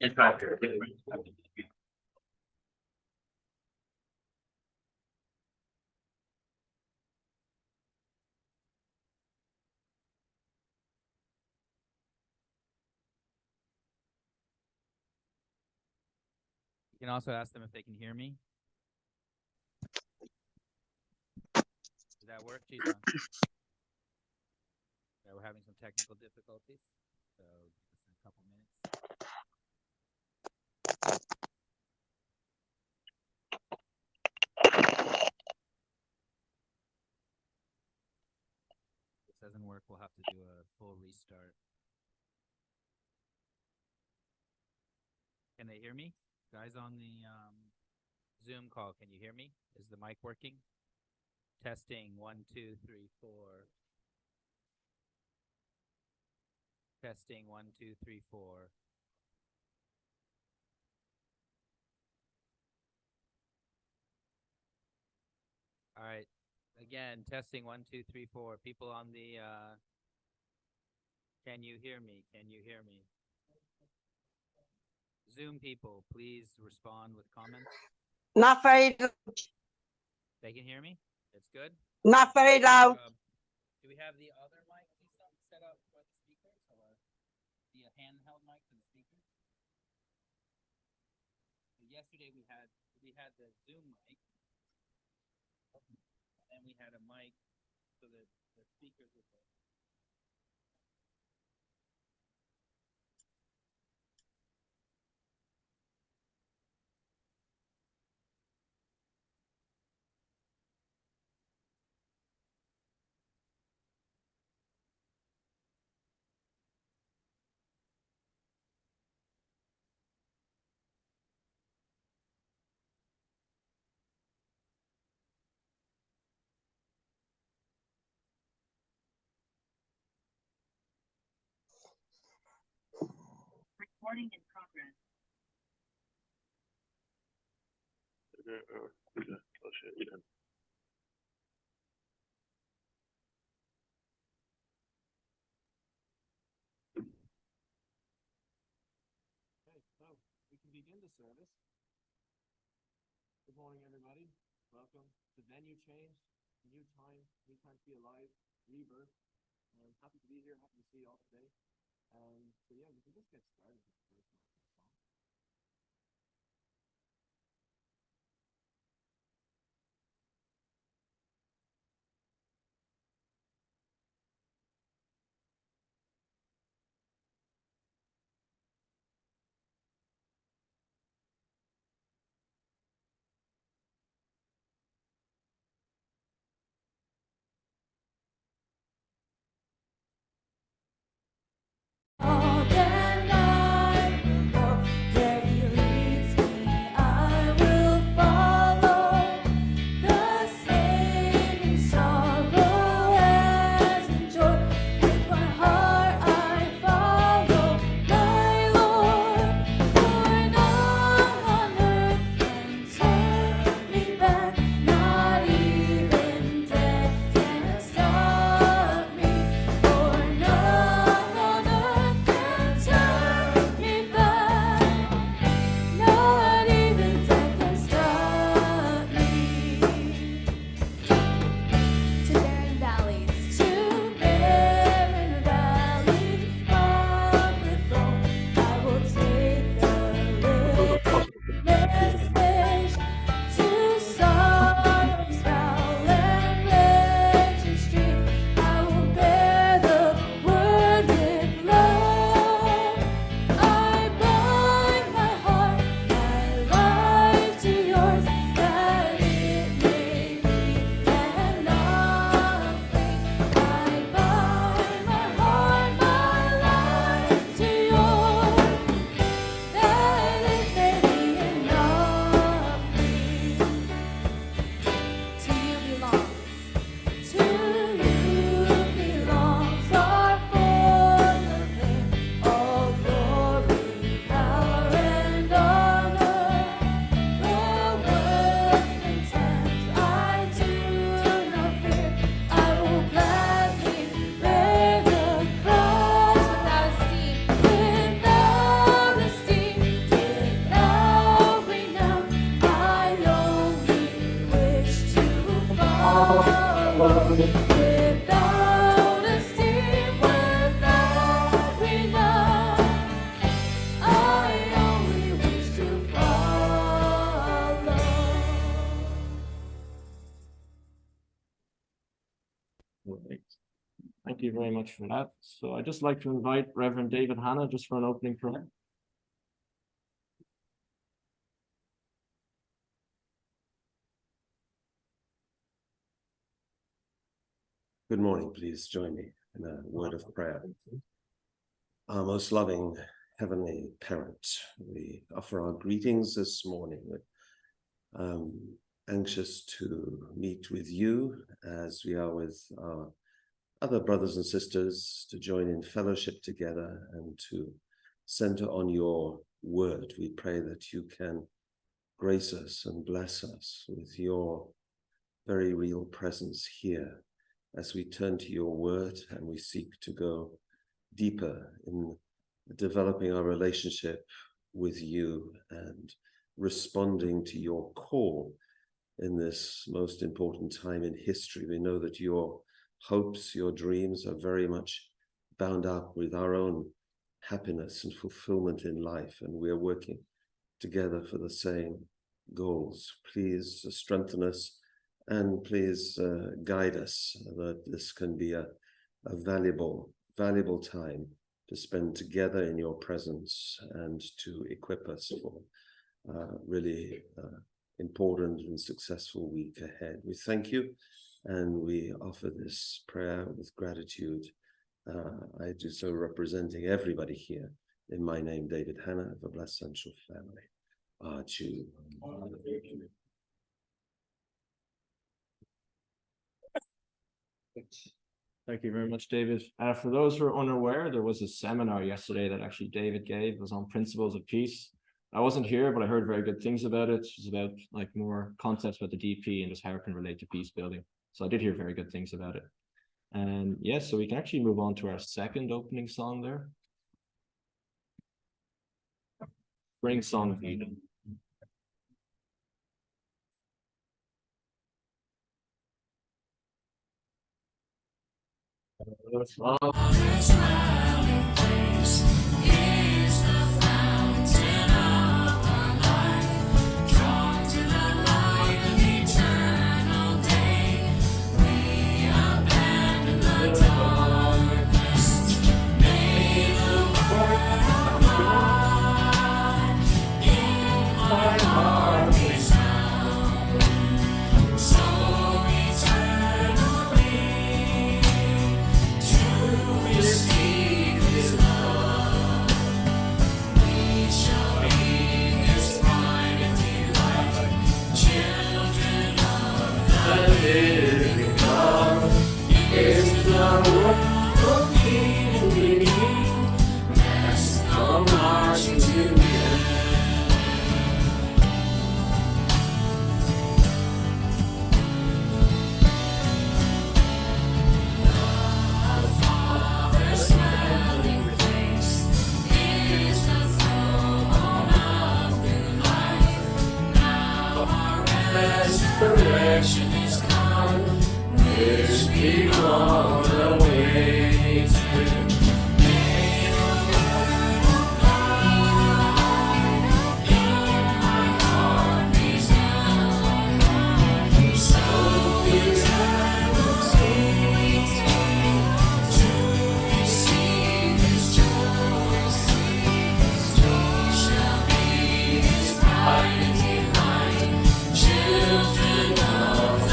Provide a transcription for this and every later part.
In fact, You can also ask them if they can hear me. Does that work, Jason? Yeah, we're having some technical difficulties, so give us a couple minutes. If this doesn't work, we'll have to do a full restart. Can they hear me? Guys on the Zoom call, can you hear me? Is the mic working? Testing 1, 2, 3, 4. Testing 1, 2, 3, 4. All right. Again, testing 1, 2, 3, 4. People on the can you hear me? Can you hear me? Zoom people, please respond with comments. Not very good. They can hear me? It's good? Not very loud. Do we have the other mic set up for the speakers, or the handheld mic for the speakers? So yesterday we had the Zoom mic, and we had a mic so that the speakers would work. Recording in progress. Okay, so we can begin the service. Good morning, everybody. Welcome. The venue changed, new time to be alive, rebirth. I'm happy to be here, happy to see you all today. So yeah, we can just get started with the first song. you very much for that. So I'd just like to invite Reverend David Hanna just for an opening prayer. Good morning. Please join me in a word of prayer. Our most loving Heavenly Parent, we offer our greetings this morning. We're anxious to meet with you as we are with our other brothers and sisters, to join in fellowship together and to center on your word. We pray that you can grace us and bless us with your very real presence here as we turn to your word and we seek to go deeper in developing our relationship with you and responding to your call in this most important time in history. We know that your hopes, your dreams are very much bound up with our own happiness and fulfillment in life, and we are working together for the same goals. Please strengthen us and please guide us, that this can be a valuable time to spend together in your presence and to equip us for really important and successful week ahead. We thank you and we offer this prayer with gratitude. I do so representing everybody here. In my name, David Hanna of the Blessed Central Family. Jew. Thank you very much, David. For those who are unaware, there was a seminar yesterday that actually David gave. It was on principles of peace. I wasn't here, but I heard very good things about it. It was about like more concepts about the DP and just how it can relate to peace building. So I did hear very good things about it. And yes, so we can actually move on to our second opening song there. Spring Song of Eden. Children of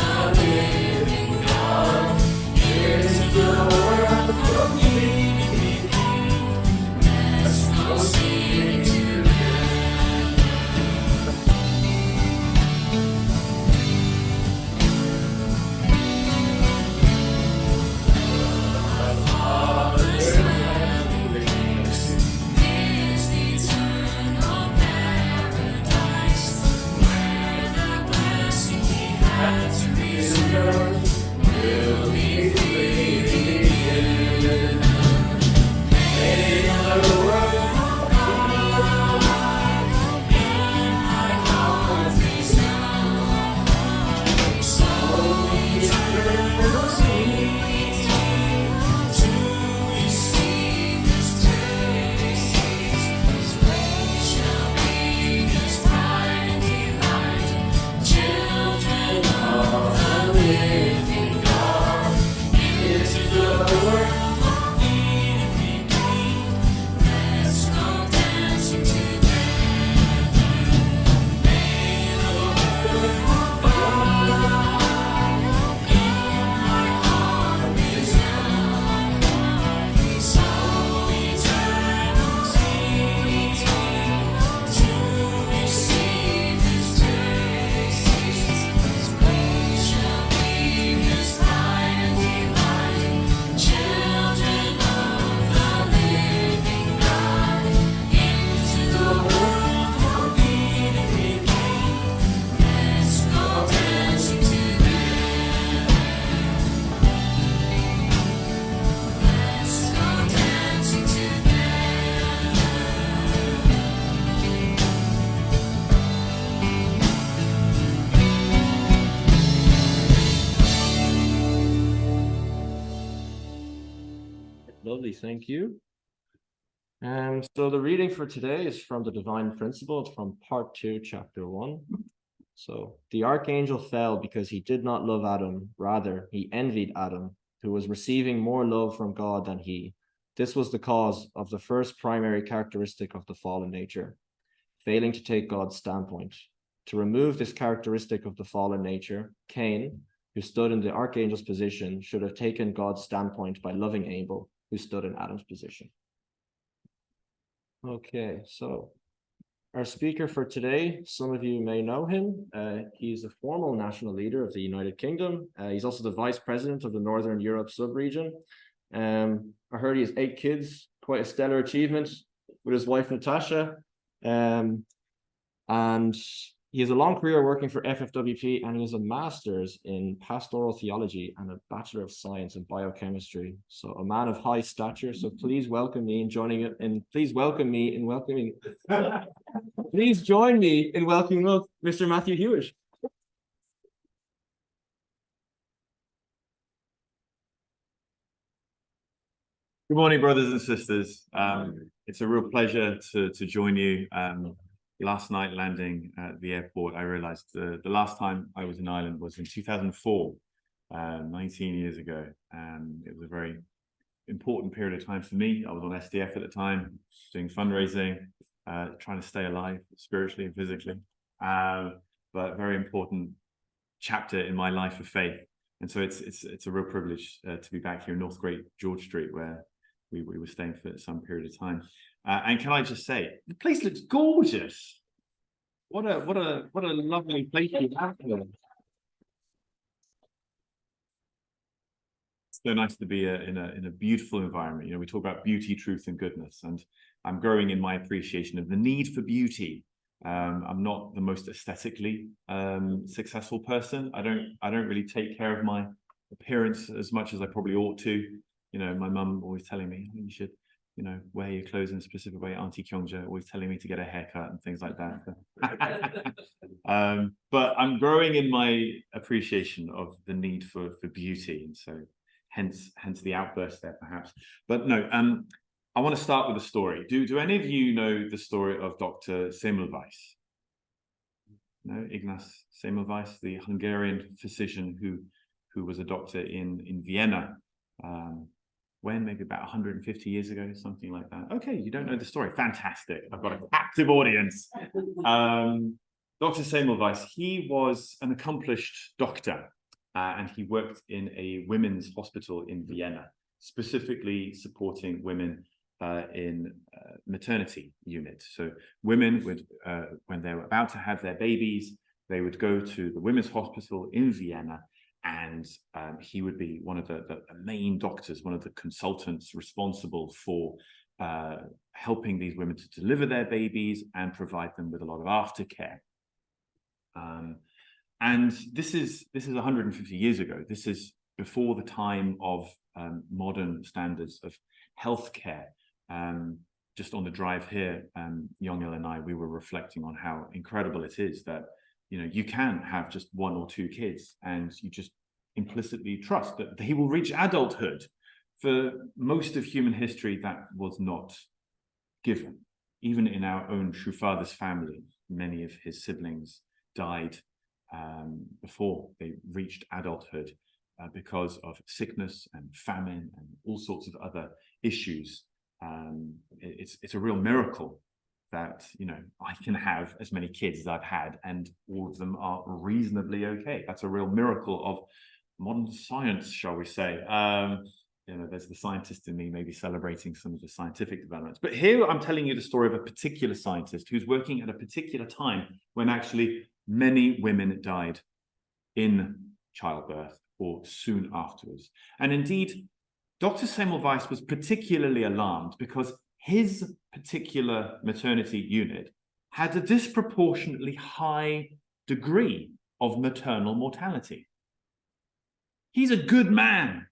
Lovely, thank you. So the reading for today is from the Divine Principle. It's from part 2, chapter 1. So the archangel fell because he did not love Adam. Rather, he envied Adam, who was receiving more love from God than he. This was the cause of the first primary characteristic of the fallen nature, failing to take God's standpoint. To remove this characteristic of the fallen nature, Cain, who stood in the archangel's position, should have taken God's standpoint by loving Abel, who stood in Adam's position. Okay, so our speaker for today, some of you may know him. He's a formal national leader of the United Kingdom. He's also the vice president of the Northern Europe sub-region. I heard he has 8 kids, quite a stellar achievement with his wife, Natasha. And he has a long career working for FFWP, and he has a master's in pastoral theology and a Bachelor of Science in biochemistry. So a man of high stature. So please welcome me in joining it, and please welcome me in welcoming. Please join me in welcoming Mr. Matthew Huish. Good morning, brothers and sisters. It's a real pleasure to join you. Last night, landing at the airport, I realized the last time I was in Ireland was in 2004, 19 years ago. It was a very important period of time for me. I was on SDF at the time, doing fundraising, trying to stay alive spiritually and physically, but very important chapter in my life of faith. And so it's a real privilege to be back here in North Great George Street, where we were staying for some period of time. And can I just say, the place looks gorgeous. What a lovely place you have here. It's so nice to be in a beautiful environment. You know, we talk about beauty, truth, and goodness, and I'm growing in my appreciation of the need for beauty. I'm not the most aesthetically successful person. I don't really take care of my appearance as much as I probably ought to. You know, my mum always telling me, you should, you know, wear your clothes in a specific way. Auntie Kyongja always telling me to get a haircut and things like that. But I'm growing in my appreciation of the need for beauty, and so hence the outburst there, perhaps. But no, I want to start with a story. Do any of you know the story of Dr. Semmelweis? No, Ignaz Semmelweis, the Hungarian physician who was a doctor in Vienna. When? Maybe about 150 years ago, something like that. Okay, you don't know the story. Fantastic. I've got a captive audience. Dr. Semmelweis, he was an accomplished doctor, and he worked in a women's hospital in Vienna, specifically supporting women in maternity units. So women would, when they were about to have their babies, they would go to the women's hospital in Vienna, and he would be one of the main doctors, one of the consultants responsible for helping these women to deliver their babies and provide them with a lot of aftercare. And this is 150 years ago. This is before the time of modern standards of healthcare. Just on the drive here, Yongil and I, we were reflecting on how incredible it is that, you know, you can have just 1 or 2 kids and you just implicitly trust that they will reach adulthood. For most of human history, that was not given. Even in our own true father's family, many of his siblings died before they reached adulthood because of sickness and famine and all sorts of other issues. It's a real miracle that, you know, I can have as many kids as I've had and all of them are reasonably okay. That's a real miracle of modern science, shall we say. You know, there's the scientist in me maybe celebrating some of the scientific developments. But here I'm telling you the story of a particular scientist who's working at a particular time when actually many women died in childbirth or soon afterwards. And indeed, Dr. Semmelweis was particularly alarmed because his particular maternity unit had a disproportionately high degree of maternal mortality. He's a good man.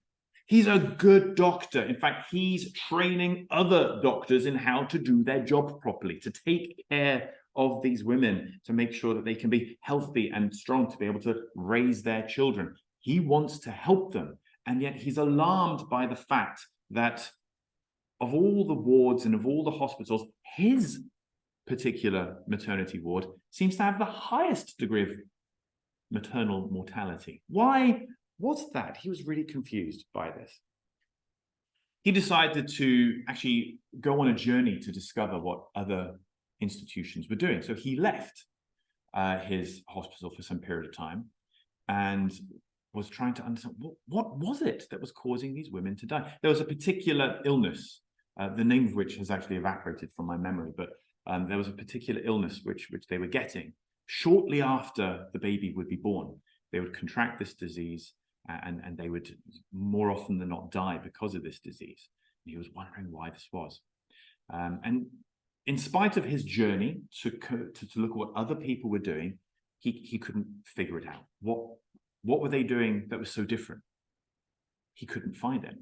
He's a good doctor. In fact, he's training other doctors in how to do their job properly, to take care of these women, to make sure that they can be healthy and strong, to be able to raise their children. He wants to help them. And yet he's alarmed by the fact that of all the wards and of all the hospitals, his particular maternity ward seems to have the highest degree of maternal mortality. Why was that? He was really confused by this. He decided to actually go on a journey to discover what other institutions were doing. So he left his hospital for some period of time and was trying to understand what was it that was causing these women to die. There was a particular illness, the name of which has actually evaporated from my memory, but there was a particular illness which they were getting shortly after the baby would be born. They would contract this disease and they would more often than not die because of this disease. And he was wondering why this was. And in spite of his journey to look at what other people were doing, he couldn't figure it out. What were they doing that was so different? He couldn't find it.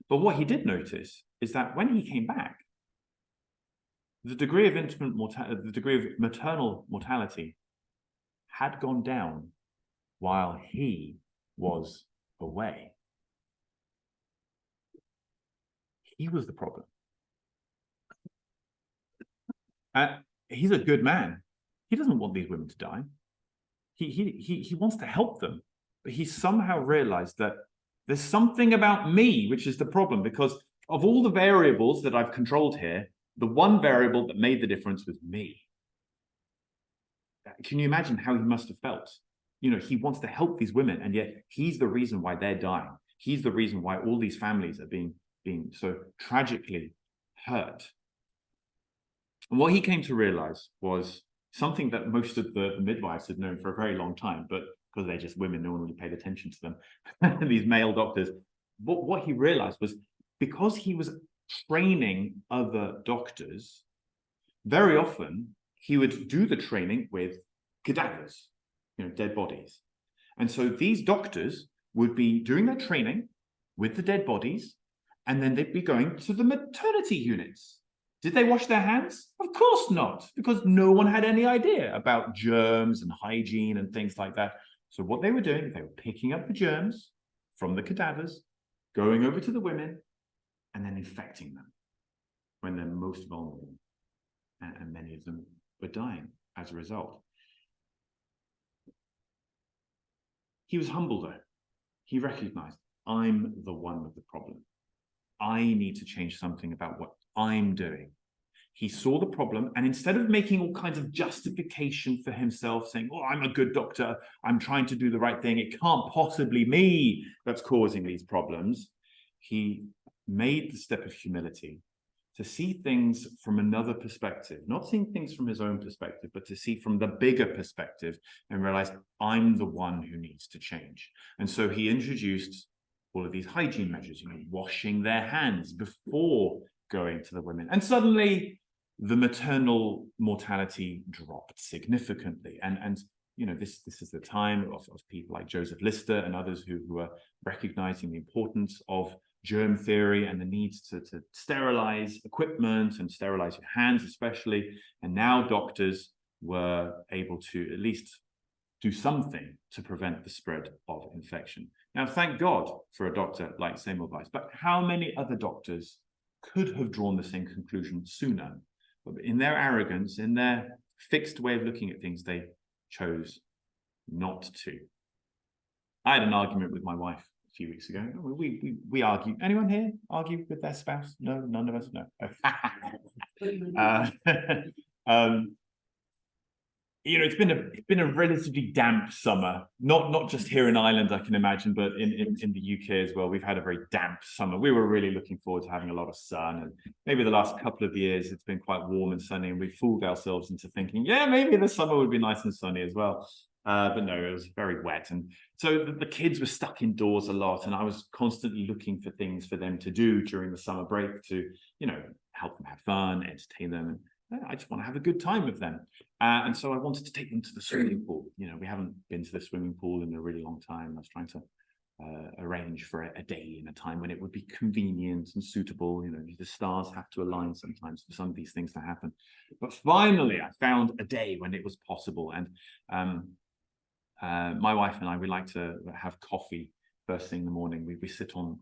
But what he did notice is that when he came back, the degree of maternal mortality had gone down while he was away. He was the problem. He's a good man. He doesn't want these women to die. He wants to help them, but he somehow realized that there's something about me which is the problem, because of all the variables that I've controlled here, the one variable that made the difference was me. Can you imagine how he must have felt? You know, he wants to help these women, and yet he's the reason why they're dying. He's the reason why all these families are being so tragically hurt. And what he came to realize was something that most of the midwives had known for a very long time, but because they're just women, no one really paid attention to them, these male doctors. But what he realized was, because he was training other doctors, very often he would do the training with cadavers, dead bodies. And so these doctors would be doing their training with the dead bodies, and then they'd be going to the maternity units. Did they wash their hands? Of course not, because no one had any idea about germs and hygiene and things like that. So what they were doing, they were picking up the germs from the cadavers, going over to the women, and then infecting them when they're most vulnerable. And many of them were dying as a result. He was humble though. He recognized, I'm the one with the problem. I need to change something about what I'm doing. He saw the problem, and instead of making all kinds of justification for himself, saying, oh, I'm a good doctor, I'm trying to do the right thing, it can't possibly be me that's causing these problems, he made the step of humility to see things from another perspective, not seeing things from his own perspective, but to see from the bigger perspective and realize, I'm the one who needs to change. And so he introduced all of these hygiene measures, washing their hands before going to the women. And suddenly the maternal mortality dropped significantly. And this is the time of people like Joseph Lister and others who are recognizing the importance of germ theory and the need to sterilize equipment and sterilize your hands especially. And now doctors were able to at least do something to prevent the spread of infection. Now, thank God for a doctor like Semmelweis, but how many other doctors could have drawn the same conclusion sooner? But in their arrogance, in their fixed way of looking at things, they chose not to. I had an argument with my wife a few weeks ago. We argue. Anyone here argue with their spouse? No, none of us. No. It's been a relatively damp summer. Not just here in Ireland, I can imagine, but in the UK as well. We've had a very damp summer. We were really looking forward to having a lot of sun, and maybe the last couple of years it's been quite warm and sunny, and we fooled ourselves into thinking, yeah, maybe the summer would be nice and sunny as well. But no, it was very wet, and so the kids were stuck indoors a lot, and I was constantly looking for things for them to do during the summer break to, help them have fun, entertain them. And I just want to have a good time with them. And so I wanted to take them to the swimming pool. We haven't been to the swimming pool in a really long time. I was trying to arrange for a day and a time when it would be convenient and suitable. The stars have to align sometimes for some of these things to happen. But finally, I found a day when it was possible. And my wife and I, we like to have coffee first thing in the morning. We sit on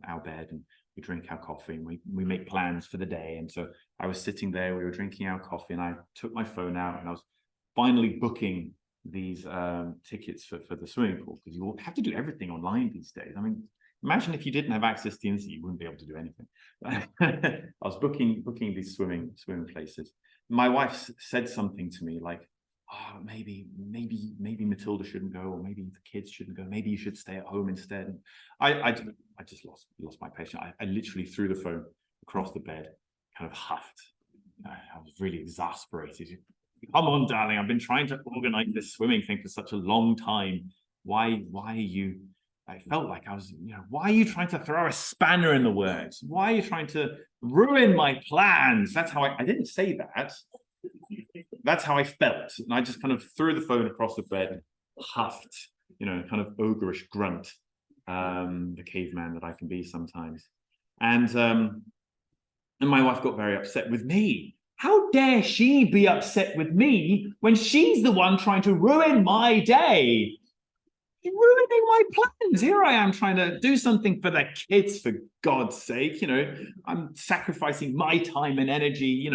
our bed and we drink our coffee and we make plans for the day. And so I was sitting there, we were drinking our coffee, and I took my phone out and I was finally booking these tickets for the swimming pool, because you have to do everything online these days. I mean, imagine if you didn't have access to the internet, you wouldn't be able to do anything. I was booking these swimming places. My wife said something to me like, oh, maybe Matilda shouldn't go, or maybe the kids shouldn't go. Maybe you should stay at home instead. And I just lost my patience. I literally threw the phone across the bed, kind of huffed. I was really exasperated. Come on, darling, I've been trying to organize this swimming thing for such a long time. Why are you? I felt like I was, why are you trying to throw a spanner in the works? Why are you trying to ruin my plans? That's how I didn't say that. That's how I felt. And I just kind of threw the phone across the bed, huffed, kind of ogreish grunt, the caveman that I can be sometimes. And my wife got very upset with me. How dare she be upset with me when she's the one trying to ruin my day? You're ruining my plans. Here I am trying to do something for the kids, for God's sake. I'm sacrificing my time and energy,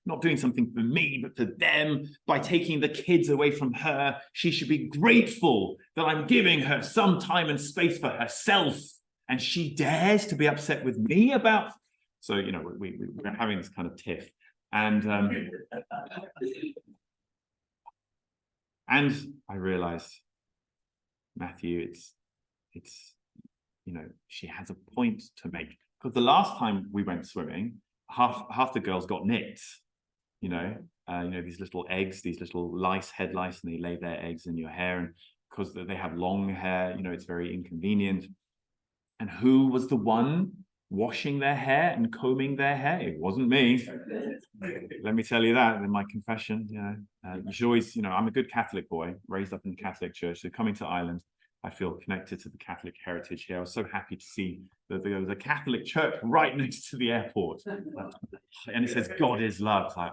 not doing something for me, but for them. By taking the kids away from her, she should be grateful that I'm giving her some time and space for herself. And she dares to be upset with me about. So, we're having this kind of tiff. And I realized, Matthew, it's she has a point to make, because the last time we went swimming, half the girls got nits, these little eggs, these little head lice, and they lay their eggs in your hair, and because they have long hair, it's very inconvenient. And who was the one washing their hair and combing their hair? It wasn't me. Let me tell you that in my confession. You should always, I'm a good Catholic boy, raised up in the Catholic Church. So coming to Ireland, I feel connected to the Catholic heritage here. I was so happy to see that there was a Catholic church right next to the airport, and it says God is love. It's like,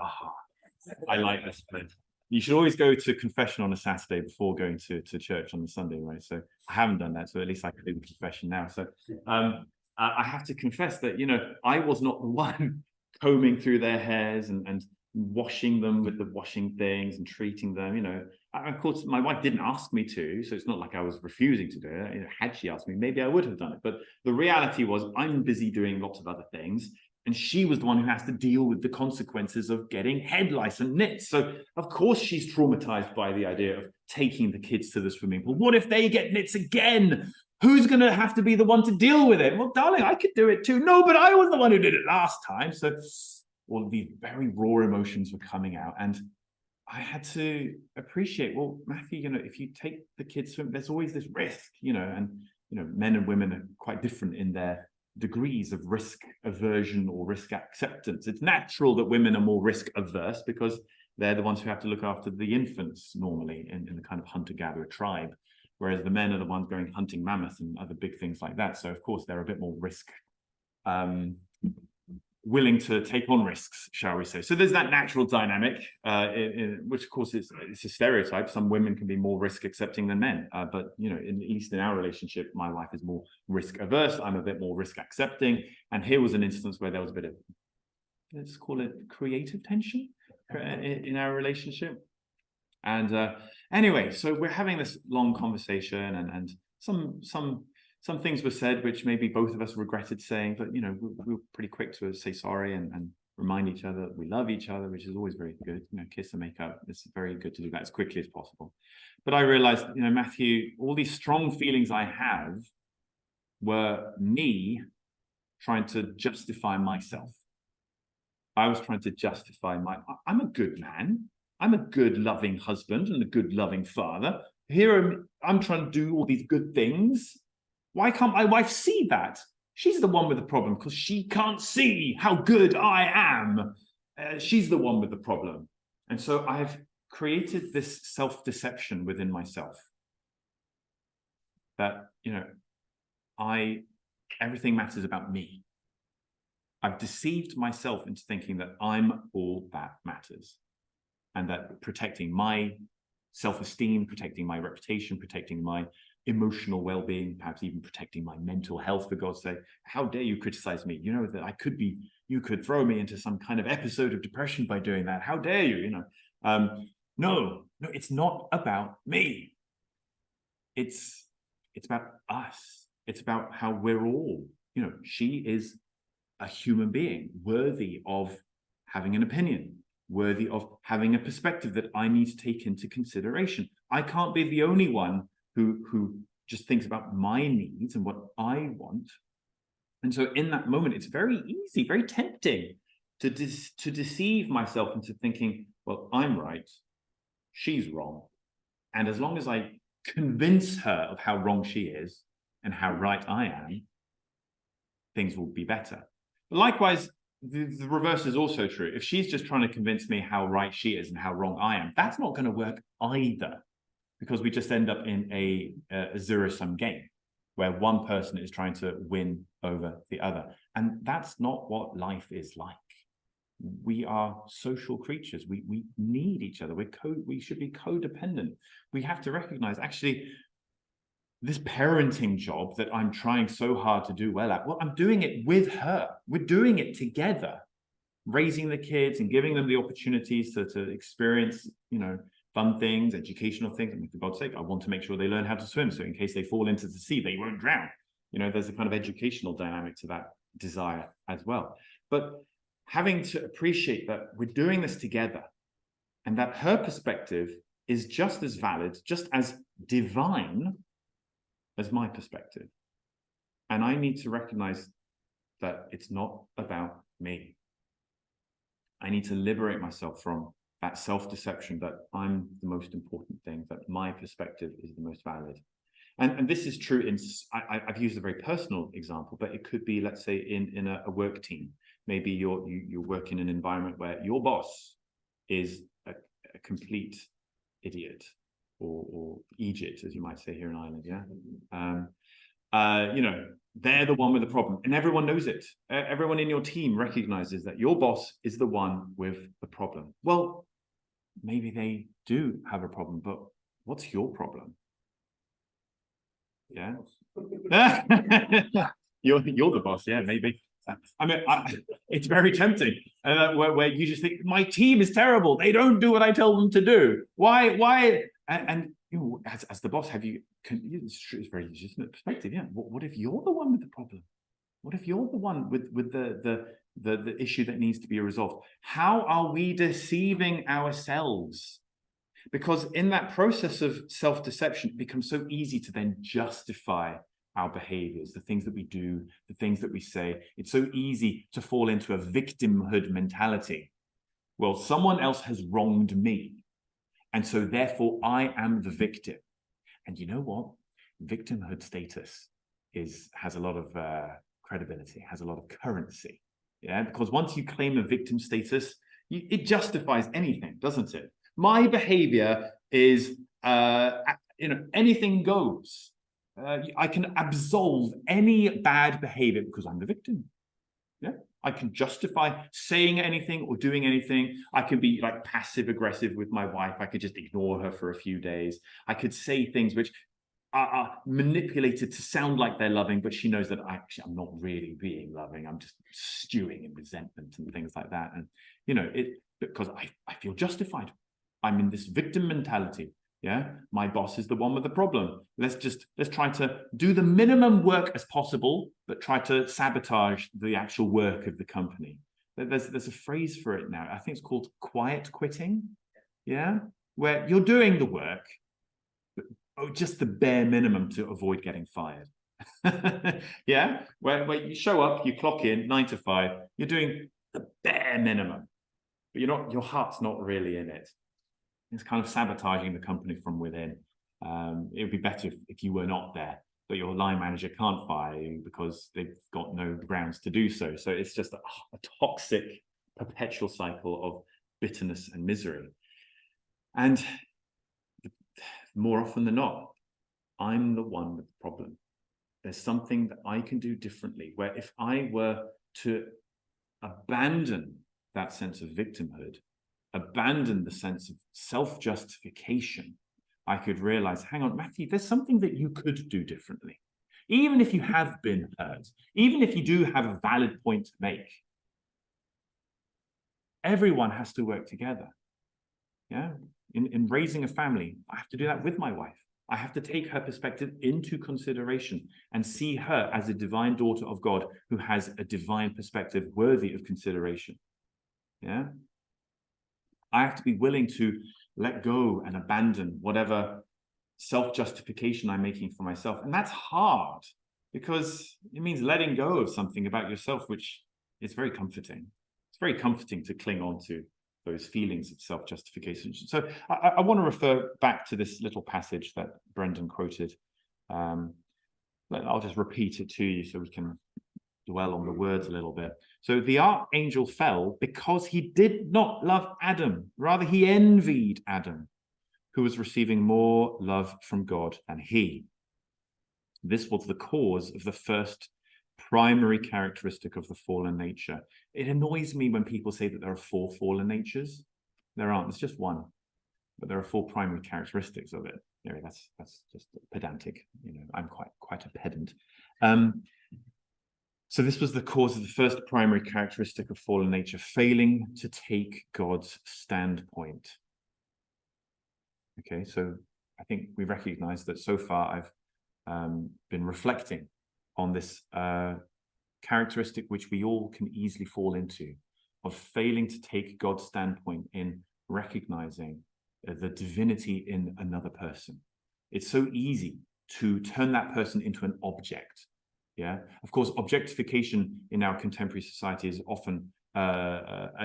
I like this place. You should always go to confession on a Saturday before going to church on the Sunday, right? So I haven't done that, so at least I can do the confession now. So I have to confess that, I was not the one combing through their hairs and washing them with the washing things and treating them, Of course, my wife didn't ask me to, so it's not like I was refusing to do it. Had she asked me, maybe I would have done it. But the reality was I'm busy doing lots of other things, and she was the one who has to deal with the consequences of getting head lice and nits. So, of course, she's traumatized by the idea of taking the kids to the swimming pool. What if they get nits again? Who's going to have to be the one to deal with it? Well, darling, I could do it too. No, but I was the one who did it last time. So all of these very raw emotions were coming out. And I had to appreciate, well, Matthew, if you take the kids swim, there's always this risk, and, men and women are quite different in their degrees of risk aversion or risk acceptance. It's natural that women are more risk averse because they're the ones who have to look after the infants normally in the kind of hunter-gatherer tribe. Whereas the men are the ones going hunting mammoths and other big things like that. So, of course, they're a bit more risk willing to take on risks, shall we say. So there's that natural dynamic, which, of course, it's a stereotype. Some women can be more risk accepting than men. But, at least in our relationship, my wife is more risk averse. I'm a bit more risk accepting. And here was an instance where there was a bit of, let's call it creative tension in our relationship. And anyway, so we're having this long conversation, and some things were said which maybe both of us regretted saying, but we were pretty quick to say sorry and remind each other that we love each other, which is always very good. Kiss and make up. It's very good to do that as quickly as possible. But I realized, Matthew, all these strong feelings I have were me trying to justify myself. I was trying to justify I'm a good man. I'm a good, loving husband and a good, loving father. Here I'm trying to do all these good things. Why can't my wife see that? She's the one with the problem because she can't see how good I am. She's the one with the problem. And so I've created this self-deception within myself that, everything matters about me. I've deceived myself into thinking that I'm all that matters. And that protecting my self-esteem, protecting my reputation, protecting my emotional well-being, perhaps even protecting my mental health, for God's sake. How dare you criticize me? You know that you could throw me into some kind of episode of depression by doing that. How dare you, you know? No, it's not about me. It's about us. It's about how we're all, you know, she is a human being worthy of having an opinion, worthy of having a perspective that I need to take into consideration. I can't be the only one who just thinks about my needs and what I want. And so in that moment, it's very easy, very tempting to deceive myself into thinking, well, I'm right, she's wrong. And as long as I convince her of how wrong she is and how right I am, things will be better. But likewise, the reverse is also true. If she's just trying to convince me how right she is and how wrong I am, that's not going to work either, because we just end up in a zero-sum game where one person is trying to win over the other. And that's not what life is like. We are social creatures. We need each other. We should be codependent. We have to recognize, actually, this parenting job that I'm trying so hard to do well at, well, I'm doing it with her. We're doing it together, raising the kids and giving them the opportunities to experience, you know, fun things, educational things. I mean, for God's sake, I want to make sure they learn how to swim, so in case they fall into the sea, they won't drown. You know, there's a kind of educational dynamic to that desire as well. But having to appreciate that we're doing this together and that her perspective is just as valid, just as divine as my perspective. And I need to recognize that it's not about me. I need to liberate myself from that self-deception that I'm the most important thing, that my perspective is the most valid. And this is true in, I've used a very personal example, but it could be, let's say, in a work team. Maybe you work in an environment where your boss is a complete idiot, or Egypt, as you might say here in Ireland, yeah? You know, they're the one with the problem, and everyone knows it. Everyone in your team recognizes that your boss is the one with the problem. Well, maybe they do have a problem, but what's your problem? Yeah. You're the boss, yeah, maybe. I mean, it's very tempting, where you just think, my team is terrible. They don't do what I tell them to do. Why? And you know, as the boss, it's a very legitimate perspective. Yeah. What if you're the one with the problem? What if you're the one with the issue that needs to be resolved? How are we deceiving ourselves? Because in that process of self-deception, it becomes so easy to then justify our behaviors, the things that we do, the things that we say. It's so easy to fall into a victimhood mentality. Well, someone else has wronged me, and so therefore I am the victim. And you know what? Victimhood status has a lot of credibility, has a lot of currency. Yeah, because once you claim a victim status, it justifies anything, doesn't it? My behavior is, you know, anything goes. I can absolve any bad behavior because I'm the victim. Yeah, I can justify saying anything or doing anything. I can be like passive aggressive with my wife. I could just ignore her for a few days. I could say things which are manipulated to sound like they're loving, but she knows that I'm not really being loving. I'm just stewing in resentment and things like that. And you know, because I feel justified. I'm in this victim mentality. Yeah, my boss is the one with the problem. Let's try to do the minimum work as possible, but try to sabotage the actual work of the company. There's a phrase for it now. I think it's called quiet quitting. Yeah, where you're doing the work, but just the bare minimum to avoid getting fired. Yeah, where you show up, you clock in 9 to 5. You're doing the bare minimum, but your heart's not really in it. It's kind of sabotaging the company from within. It would be better if you were not there, but your line manager can't fire you because they've got no grounds to do so. So it's just a toxic, perpetual cycle of bitterness and misery. And more often than not, I'm the one with the problem. There's something that I can do differently, where if I were to abandon that sense of victimhood, abandon the sense of self-justification, I could realize, hang on, Matthew, there's something that you could do differently. Even if you have been hurt, even if you do have a valid point to make, everyone has to work together. Yeah. In raising a family, I have to do that with my wife. I have to take her perspective into consideration and see her as a divine daughter of God who has a divine perspective worthy of consideration. Yeah. I have to be willing to let go and abandon whatever self-justification I'm making for myself. And that's hard because it means letting go of something about yourself, which is very comforting. It's very comforting to cling on to those feelings of self-justification. So I want to refer back to this little passage that Brendan quoted. I'll just repeat it to you so we can dwell on the words a little bit. So the archangel fell because he did not love Adam. Rather, he envied Adam, who was receiving more love from God than he. This was the cause of the first primary characteristic of the fallen nature. It annoys me when people say that there are 4 fallen natures. There aren't, it's just one. But there are 4 primary characteristics of it. Anyway, that's just pedantic. You know, I'm quite a pedant. So this was the cause of the first primary characteristic of fallen nature, failing to take God's standpoint. Okay, so I think we recognize that so far I've been reflecting on this characteristic which we all can easily fall into, of failing to take God's standpoint in recognizing the divinity in another person. It's so easy to turn that person into an object. Yeah, of course, objectification in our contemporary society is often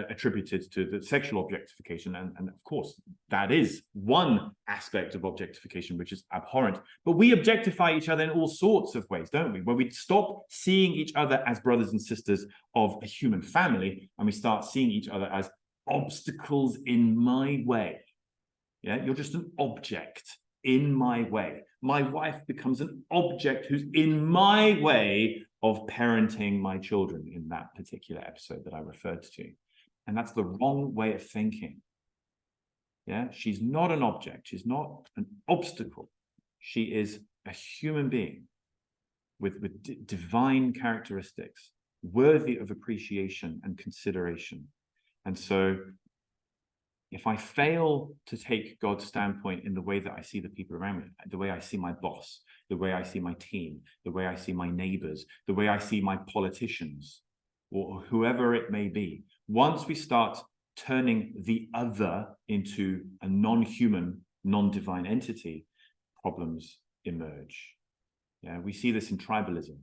attributed to the sexual objectification. And of course, that is one aspect of objectification, which is abhorrent. But we objectify each other in all sorts of ways, don't we? Where we stop seeing each other as brothers and sisters of a human family, and we start seeing each other as obstacles in my way. Yeah, you're just an object in my way. My wife becomes an object who's in my way of parenting my children in that particular episode that I referred to. And that's the wrong way of thinking. Yeah, she's not an object. She's not an obstacle. She is a human being with divine characteristics, worthy of appreciation and consideration. And so if I fail to take God's standpoint in the way that I see the people around me, the way I see my boss, the way I see my team, the way I see my neighbors, the way I see my politicians, or whoever it may be, once we start turning the other into a non-human, non-divine entity, problems emerge. Yeah, we see this in tribalism.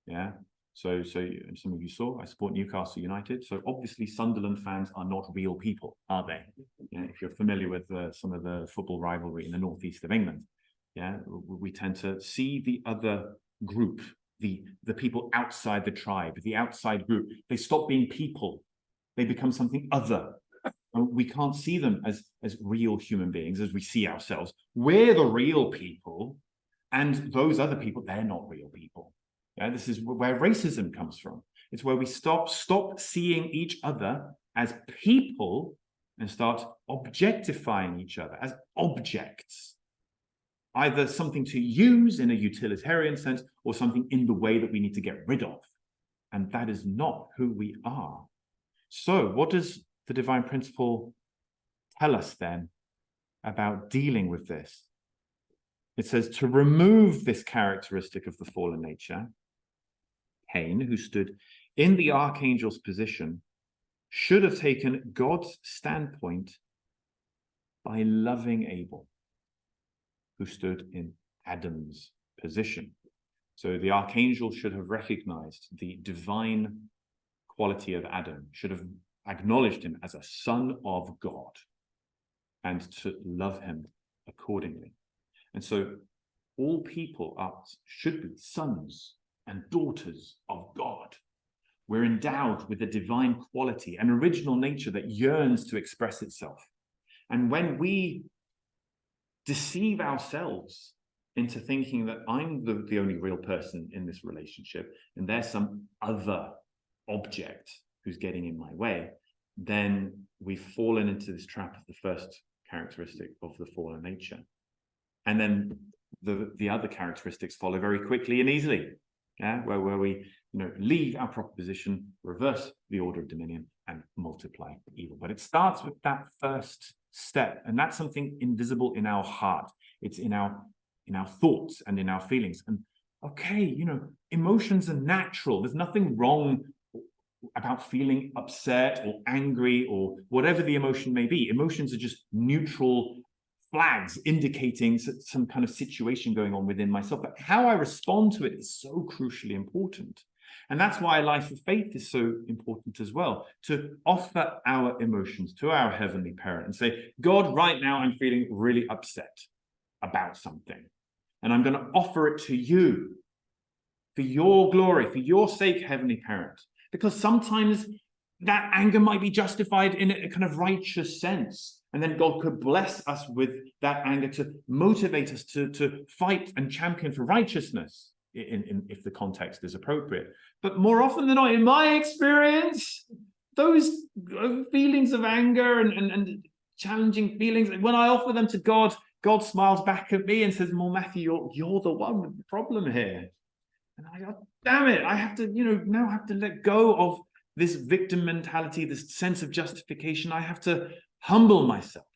Yeah. So some of you saw, I support Newcastle United. So obviously Sunderland fans are not real people, are they? You know, if you're familiar with some of the football rivalry in the northeast of England, yeah, we tend to see the other group, the people outside the tribe, the outside group. They stop being people. They become something other. And we can't see them as real human beings as we see ourselves. We're the real people, and those other people, they're not real people. Yeah, this is where racism comes from. It's where we stop seeing each other as people and start objectifying each other as objects, either something to use in a utilitarian sense or something in the way that we need to get rid of. And that is not who we are. So what does the divine principle tell us then about dealing with this? It says to remove this characteristic of the fallen nature, Cain, who stood in the archangel's position, should have taken God's standpoint by loving Abel, who stood in Adam's position. So the archangel should have recognized the divine quality of Adam, should have acknowledged him as a son of God, and to love him accordingly. And so all people should be sons and daughters of God. We're endowed with a divine quality, an original nature that yearns to express itself. And when we deceive ourselves into thinking that I'm the only real person in this relationship, and there's some other object who's getting in my way, then we've fallen into this trap of the first characteristic of the fallen nature. And then the other characteristics follow very quickly and easily. Yeah, where we leave our proper position, reverse the order of dominion, and multiply evil. But it starts with that first step, and that's something invisible in our heart. It's in our thoughts and in our feelings. And okay, emotions are natural. There's nothing wrong about feeling upset or angry or whatever the emotion may be. Emotions are just neutral flags indicating some kind of situation going on within myself. But how I respond to it is so crucially important. And that's why life of faith is so important as well, to offer our emotions to our heavenly parent and say, God, right now I'm feeling really upset about something. And I'm going to offer it to you for your glory, for your sake, heavenly parent. Because sometimes that anger might be justified in a kind of righteous sense. And then God could bless us with that anger to motivate us to fight and champion for righteousness, if the context is appropriate. But more often than not, in my experience, those feelings of anger and challenging feelings, when I offer them to God, God smiles back at me and says, well, Matthew, you're the one with the problem here. And I go, damn it, I have to, now have to let go of this victim mentality, this sense of justification. I have to humble myself,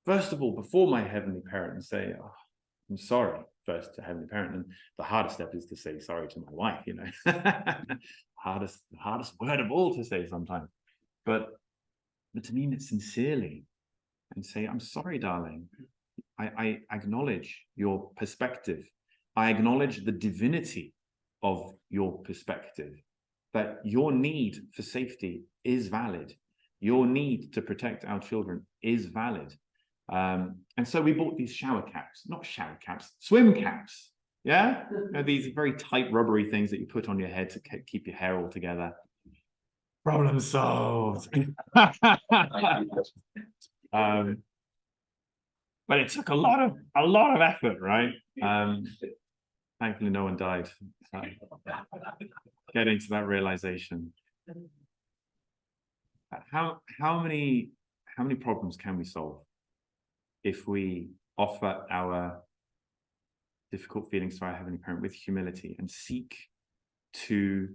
first of all, before my heavenly parent and say, oh, I'm sorry, first to heavenly parent. And the hardest step is to say sorry to my wife, hardest word of all to say sometimes. But to mean it sincerely and say, I'm sorry, darling. I acknowledge your perspective. I acknowledge the divinity of your perspective, that your need for safety is valid. Your need to protect our children is valid. And so we bought these swim caps. Yeah? These very tight rubbery things that you put on your head to keep your hair all together. Problem solved. But it took a lot of effort, right? Thankfully, no one died. Getting to that realization. How many problems can we solve if we offer our difficult feelings to our heavenly parent with humility and seek to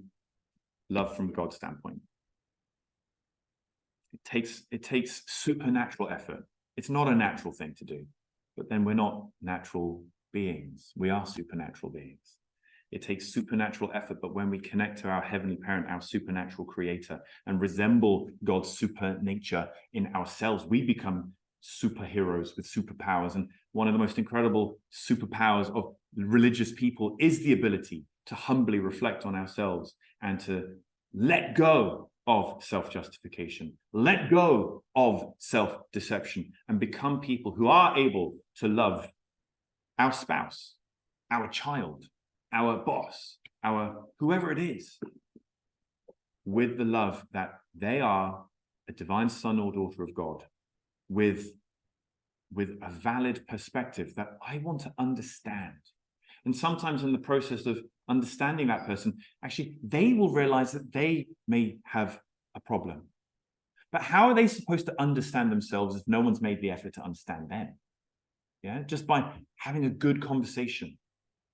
love from God's standpoint? It takes supernatural effort. It's not a natural thing to do, but then we're not natural beings. We are supernatural beings. It takes supernatural effort, but when we connect to our heavenly parent, our supernatural creator, and resemble God's super nature in ourselves, we become superheroes with superpowers. And one of the most incredible superpowers of religious people is the ability to humbly reflect on ourselves and to let go of self-justification, let go of self-deception, and become people who are able to love our spouse, our child, our boss, our whoever it is, with the love that they are a divine son or daughter of God, with a valid perspective that I want to understand. And sometimes in the process of understanding that person, actually, they will realize that they may have a problem. But how are they supposed to understand themselves if no one's made the effort to understand them? Yeah, just by having a good conversation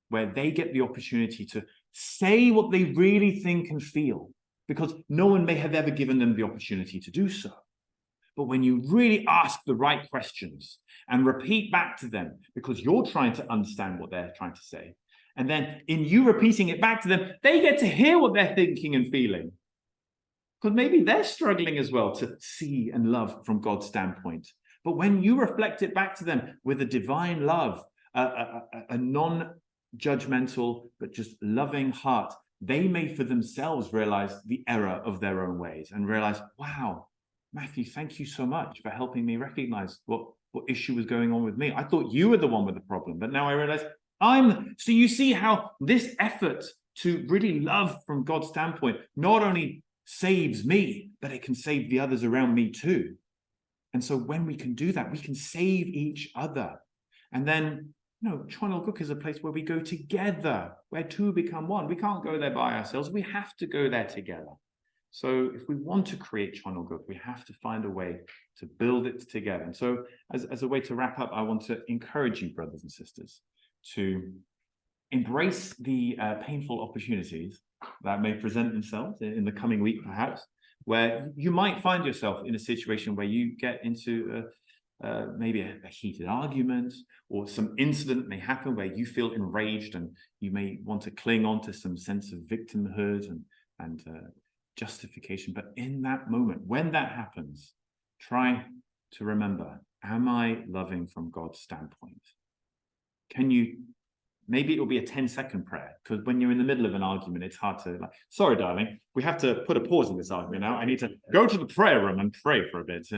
where they get the opportunity to say what they really think and feel, because no one may have ever given them the opportunity to do so. But when you really ask the right questions and repeat back to them, because you're trying to understand what they're trying to say, and then in you repeating it back to them, they get to hear what they're thinking and feeling. Because maybe they're struggling as well to see and love from God's standpoint. But when you reflect it back to them with a divine love, a non-judgmental, but just loving heart, they may for themselves realize the error of their own ways and realize, wow, Matthew, thank you so much for helping me recognize what issue was going on with me. I thought you were the one with the problem, but now I realize so you see how this effort to really love from God's standpoint not only saves me, but it can save the others around me too. And so when we can do that, we can save each other. And then, Chonel Cook is a place where we go together, where two become one. We can't go there by ourselves. We have to go there together. So if we want to create channel growth, we have to find a way to build it together. And so as a way to wrap up, I want to encourage you, brothers and sisters, to embrace the painful opportunities that may present themselves in the coming week, perhaps, where you might find yourself in a situation where you get into maybe a heated argument, or some incident may happen where you feel enraged and you may want to cling on to some sense of victimhood and justification. But in that moment, when that happens, try to remember, am I loving from God's standpoint? Can you, maybe it will be a 10-second prayer, because when you're in the middle of an argument, it's hard to like, sorry, darling, we have to put a pause in this argument now. I need to go to the prayer room and pray for a bit.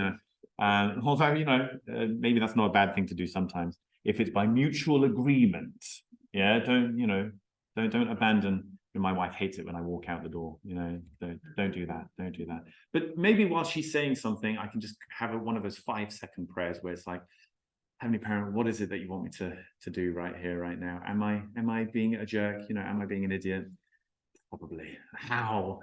Although, you know, maybe that's not a bad thing to do sometimes, if it's by mutual agreement. Yeah, don't abandon. My wife hates it when I walk out the door. You know, don't do that. Don't do that. But maybe while she's saying something, I can just have one of those 5-second prayers where it's like, Heavenly Parent, what is it that you want me to do right here, right now? Am I being a jerk? You know, am I being an idiot? Probably. How?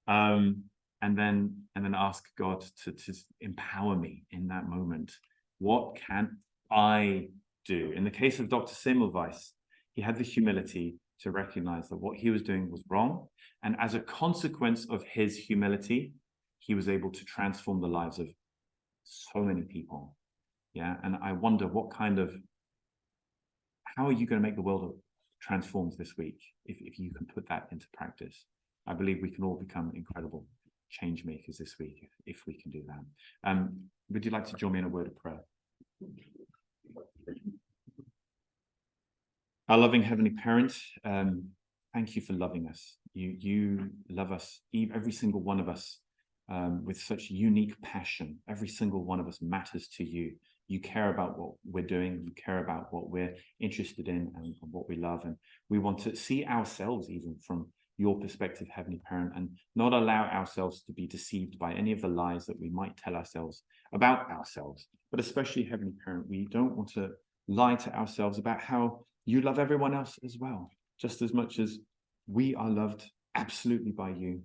And then ask God to empower me in that moment. What can I do? In the case of Dr. Semmelweis, he had the humility to recognize that what he was doing was wrong. And as a consequence of his humility, he was able to transform the lives of so many people. Yeah. And I wonder how are you going to make the world transformed this week if you can put that into practice? I believe we can all become incredible change makers this week if we can do that. Would you like to join me in a word of prayer? Our loving Heavenly Parent, thank you for loving us. You love us, every single one of us, with such unique passion. Every single one of us matters to you. You care about what we're doing. You care about what we're interested in and what we love. And we want to see ourselves even from your perspective, Heavenly Parent, and not allow ourselves to be deceived by any of the lies that we might tell ourselves about ourselves. But especially, Heavenly Parent, we don't want to lie to ourselves about how you love everyone else as well. Just as much as we are loved absolutely by you,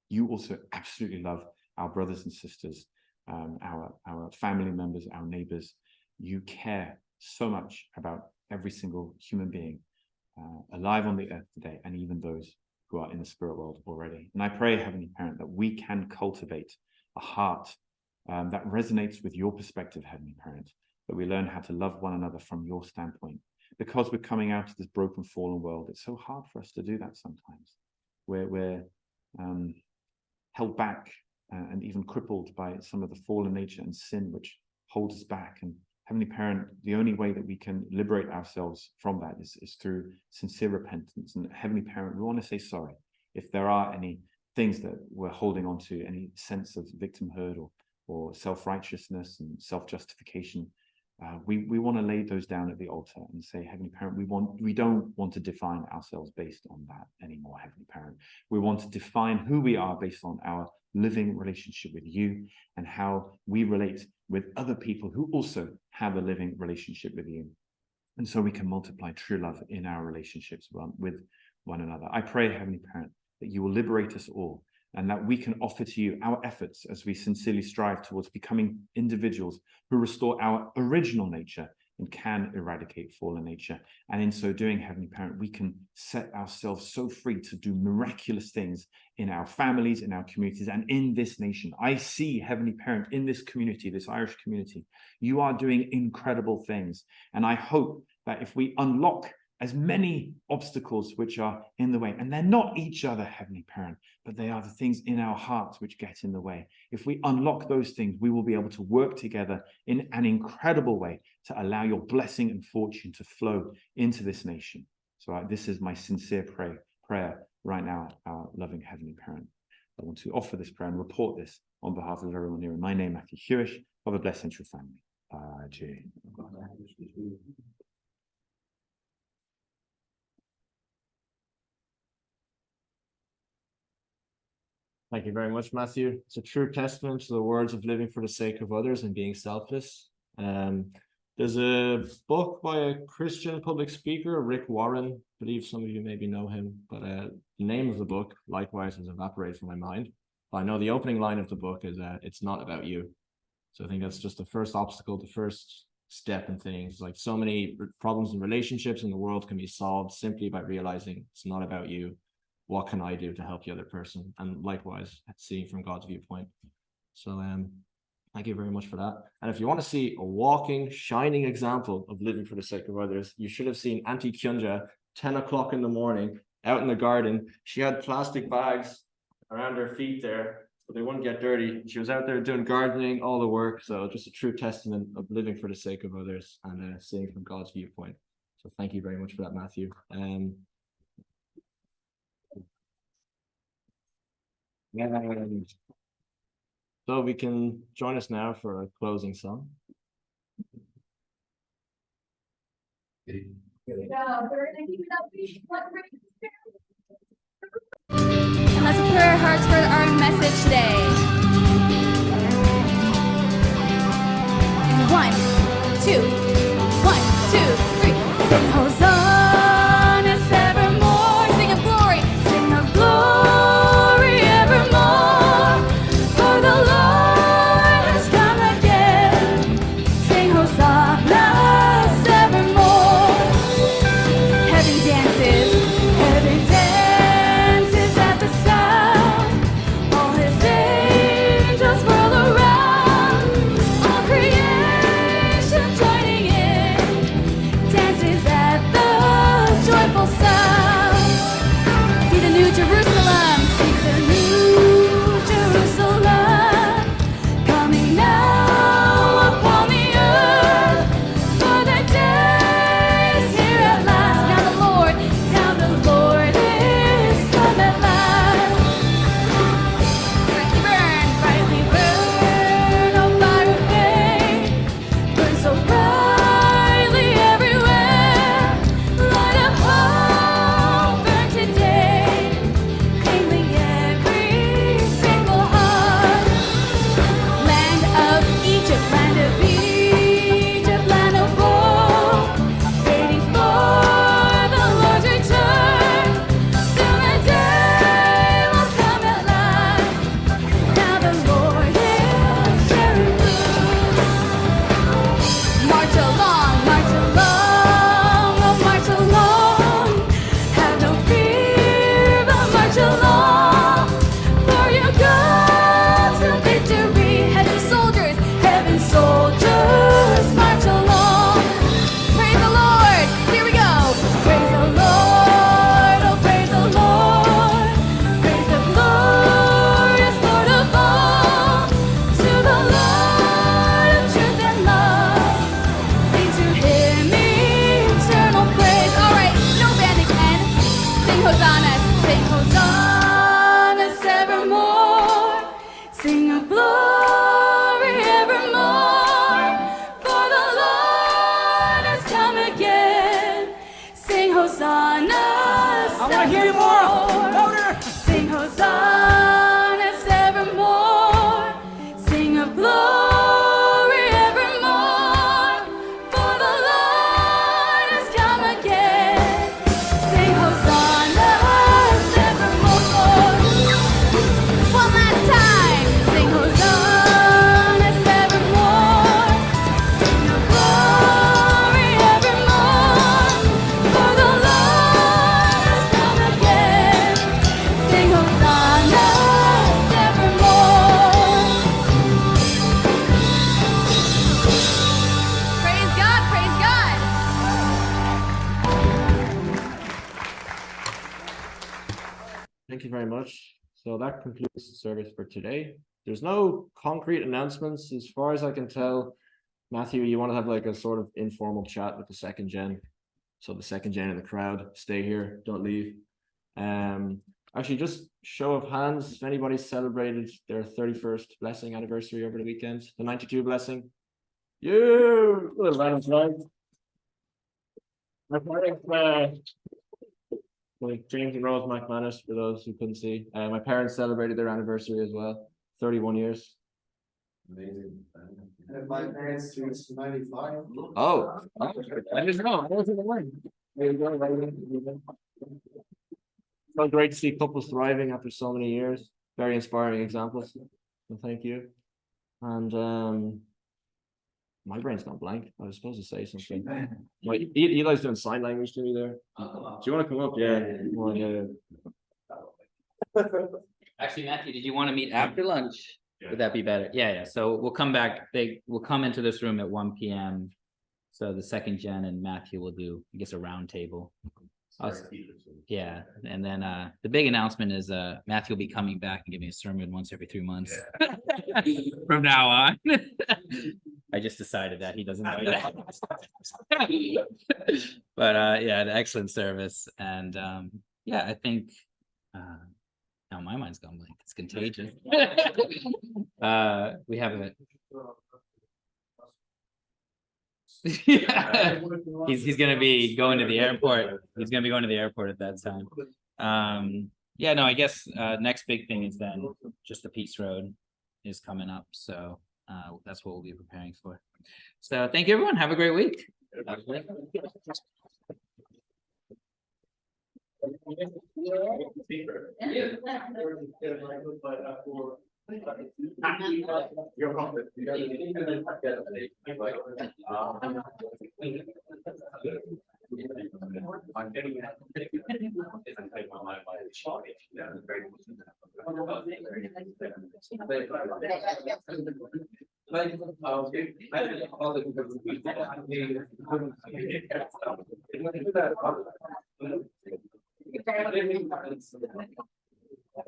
you also absolutely love our brothers and sisters, our family members, our neighbors. You care so much about every single human being alive on the earth today, and even those who are in the spirit world already. And I pray, Heavenly Parent, that we can cultivate a heart that resonates with your perspective, Heavenly Parent, that we learn how to love one another from your standpoint. Because we're coming out of this broken, fallen world, it's so hard for us to do that sometimes. We're held back and even crippled by some of the fallen nature and sin which holds us back. And Heavenly Parent, the only way that we can liberate ourselves from that is through sincere repentance. And Heavenly Parent, we want to say sorry if there are any things that we're holding on to, any sense of victimhood or self-righteousness and self-justification. We want to lay those down at the altar and say, Heavenly Parent, we don't want to define ourselves based on that anymore, Heavenly Parent. We want to define who we are based on our living relationship with you and how we relate with other people who also have a living relationship with you. And so we can multiply true love in our relationships with one another. I pray, Heavenly Parent, that you will liberate us all, and that we can offer to you our efforts as we sincerely strive towards becoming individuals who restore our original nature and can eradicate fallen nature. And in so doing, Heavenly Parent, we can set ourselves so free to do miraculous things in our families, in our communities, and in this nation. I see, Heavenly Parent, in this community, this Irish community, you are doing incredible things. And I hope that if we unlock as many obstacles which are in the way, and they're not each other, Heavenly Parent, but they are the things in our hearts which get in the way. If we unlock those things, we will be able to work together in an incredible way to allow your blessing and fortune to flow into this nation. So this is my sincere prayer right now, our loving Heavenly Parent. I want to offer this prayer and report this on behalf of everyone here. In my name, Matthew Huish, of a blessed central family. Thank you very much, Matthew. It's a true testament to the words of living for the sake of others and being selfless. There's a book by a Christian public speaker, Rick Warren. I believe some of you maybe know him, but the name of the book, likewise, has evaporated from my mind. But I know the opening line of the book is "It's not about you." So I think that's just the first obstacle, the first step in things. Like so many problems in relationships in the world can be solved simply by realizing it's not about you. What can I do to help the other person? And likewise, seeing from God's viewpoint. So thank you very much for that. And if you want to see a walking, shining example of living for the sake of others, you should have seen Auntie Kyunja, 10 o'clock in the morning, out in the garden. She had plastic bags around her feet there, so they wouldn't get dirty. She was out there doing gardening, all the work. So just a true testament of living for the sake of others and seeing from God's viewpoint. So thank you very much for that, Matthew. So we can join us now for a closing song. And let's prepare our hearts for our message today. And 1, 2, 1, 2, 3. Sing Hosanna evermore. Sing of glory. Sing of glory evermore. For the Lord has come again. Sing Hosanna evermore. Heaven dances. Heaven dances at the sound. All his angels whirl around. All creation joining in dances at the joyful sound. See the new Jerusalem. See the new Jerusalem coming now upon the earth. For the day is here at last. Now the Lord is come at last. Brightly burn, oh fire of faith, burn so brightly everywhere. Light of hope, burn today, kindling every faithful heart. Land of Egypt, land of hope, waiting for the Lord's return. Soon the day will come at last. Now the Lord is sharing food. March along, oh march along. Have no fear, but march along. For you go to victory. Heaven soldiers, march along. Praise the Lord. Here we go. Praise the Lord, oh praise the Lord. Praise the glorious Lord of all. To the Lord of truth and love. Sing to him eternal praise. All right, no band again. Sing hosannas evermore. Sing of glory evermore. For the Lord has come again. Sing hosannas. I want to hear you more. Louder. Sing hosannas evermore. Sing of glory evermore. For the Lord has come again. Sing hosannas evermore. One last time. Sing hosannas evermore. Sing of glory evermore. For the Lord has come again. Sing hosannas evermore. Praise God, praise God. Thank you very much. So that concludes the service for today. There's no concrete announcements as far as I can tell. Matthew, you want to have like a sort of informal chat with the second gen. So the second gen in the crowd, stay here, don't leave. Actually, just show of hands, if anybody celebrated their 31st blessing anniversary over the weekend, the 92 blessing. You, little round of applause. My parents, James and Rose McManus, for those who couldn't see. My parents celebrated their anniversary as well, 31 years. And my parents reached 95. Oh, I didn't know. I wasn't aware. There you go. So great to see couples thriving after so many years. Very inspiring examples. So thank you. And my brain's gone blank. I was supposed to say something. Wait, Eli's doing sign language to me there. Do you want to come up? Yeah. Actually, Matthew, did you want to meet after lunch? Would that be better? Yeah. So we'll come back. They will come into this room at 1 p.m. So the second Jen and Matthew will do, I guess, a round table. Yeah, and then the big announcement is Matthew will be coming back and giving a sermon once every 3 months from now on. I just decided that he doesn't know that. But yeah, an excellent service, and yeah, I think now my mind's gone blank. It's contagious. We have a yeah. He's gonna be going to the airport. He's gonna be going to the airport at that time. Yeah, no, I guess next big thing is then just the Peace Road is coming up. So that's what we'll be preparing for. So thank you, everyone. Have a great week.